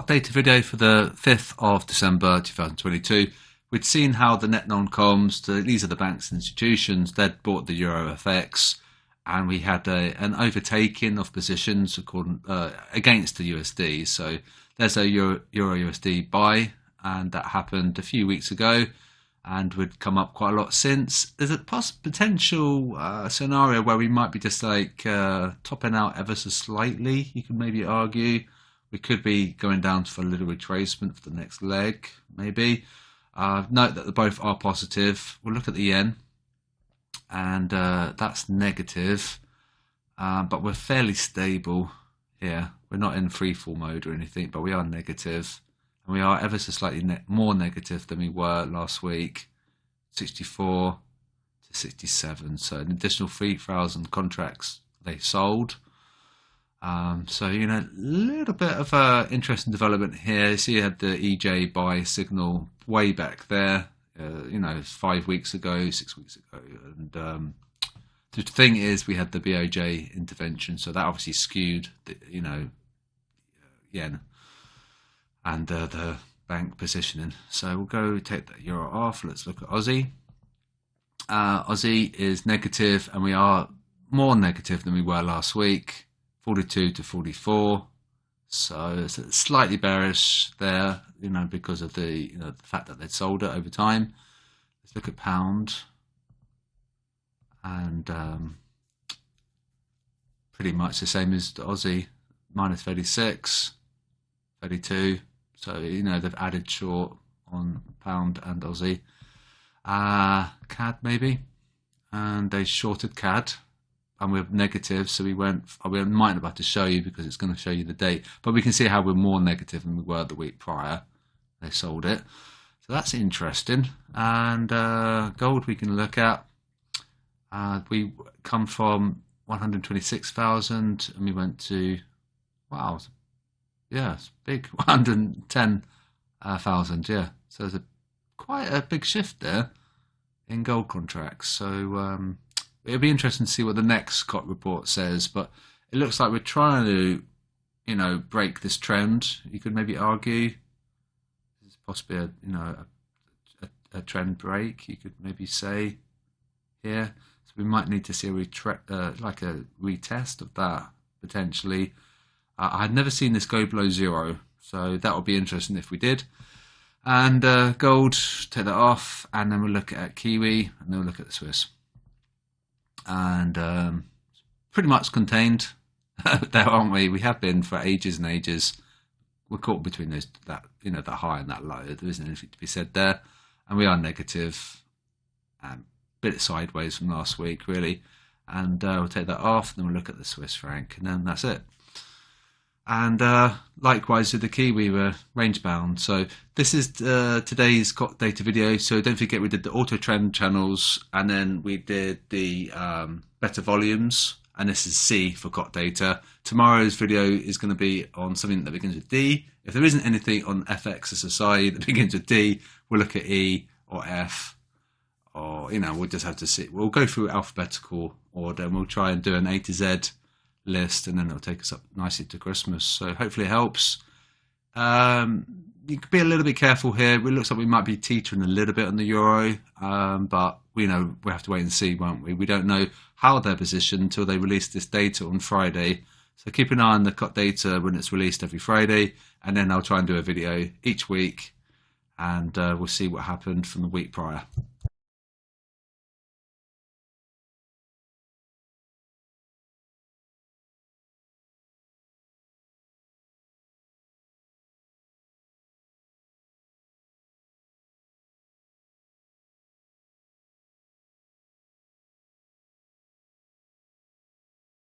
data video for the 5th of December 2022. We'd seen how the net non-coms, these are the banks and institutions, they'd bought the Euro FX, and we had an overtaking of positions against the USD. So there's a Euro USD buy, and that happened a few weeks ago, and would come up quite a lot since. There's a potential scenario where we might be just like topping out ever so slightly. You could maybe argue we could be going down for a little retracement for the next leg, maybe. Note that both are positive. We'll look at the yen, and that's negative, but we're fairly stable here. We're not in free fall mode or anything, but we are negative, and we are ever so slightly more negative than we were last week, 64 to 67. So an additional 3,000 contracts they sold. So, you know, a little bit of an interesting development here. So you had the EJ buy signal way back there, you know, 5 weeks ago, 6 weeks ago. And the thing is, we had the BOJ intervention, so that obviously skewed the, you know, yen and the bank positioning. So we'll go take that euro off. Let's look at Aussie. Aussie is negative, and we are more negative than we were last week. 42 to 44, so it's slightly bearish there, you know, because of the the fact that they'd sold it over time. Let's look at pound, and pretty much the same as the Aussie, minus 36, 32. So you know they've added short on pound and Aussie. CAD maybe, and they shorted CAD. And we're negative, so we might not have to show you because it's going to show you the date, but we can see how we're more negative than we were the week prior. They sold it, so that's interesting. And gold we can look at. We come from 126,000 and we went to, wow, yeah, it's big, 110,000, yeah. So there's quite a big shift there in gold contracts. So it'll be interesting to see what the next COT report says, but it looks like we're trying to, you know, break this trend. You could maybe argue this is possibly a trend break. You could maybe say here. So we might need to see like a retest of that potentially. I had never seen this go below zero, so that would be interesting if we did. And gold, take that off, and then we'll look at Kiwi, and then we'll look at the Swiss. And pretty much contained there, aren't we? We have been for ages and ages. We're caught between that high and that low. There isn't anything to be said there, and we are negative, a bit sideways from last week, really. And we'll take that off, and then we'll look at the Swiss franc, and then that's it. And likewise with the Kiwi, we're range bound. So this is today's COT data video. So don't forget we did the auto trend channels, and then we did the better volumes, and this is C for COT data. Tomorrow's video is going to be on something that begins with D. If there isn't anything on FX SSI that begins with D, we'll look at E or F, or we'll just have to see. We'll go through alphabetical order, and we'll try and do an A to Z list, and then it'll take us up nicely to Christmas. So hopefully it helps. You could be a little bit careful here. It looks like we might be teetering a little bit on the euro, but we have to wait and see, won't we? We don't know how they're positioned until they release this data on Friday. So keep an eye on the COT data when it's released every Friday, and then I'll try and do a video each week, and we'll see what happened from the week prior.